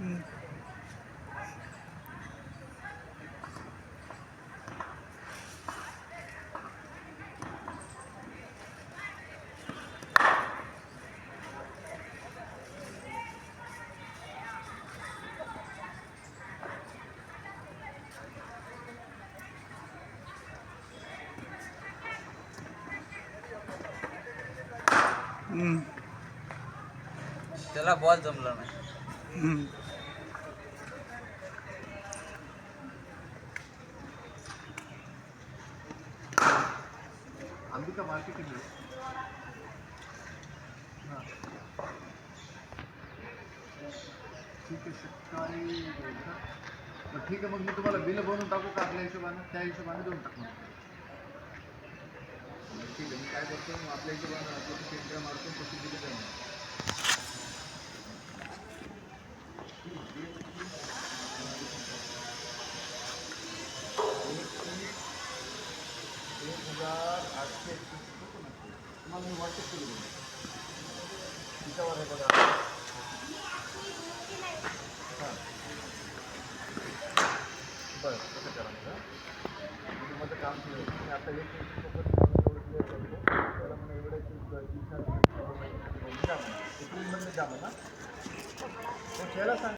हम्म. त्याला बॉल जमला नाही. अंबिका मार्केटिंग हां ठीक आहे सकाळी का मग ठीक आहे. मग मी तुम्हाला बिल बनवून टाकू का आपल्या हिशोबानं त्या हिशोबाने देऊन टाकू. ठीक आहे. मी काय करतो मग आपल्या हिशोबानं आपलं एंट्री मारतो तशी बिल देणार. तुम्हाला मी व्हॉट्सअप केली तिच्यावर आहे बघा. हां बरं कसं करा मला माझं काम केलं मी आता एक एवढं क्लिअर करतो. त्याला मला एवढं एप्रिलमध्ये द्या म्हणा. हो त्याला सांग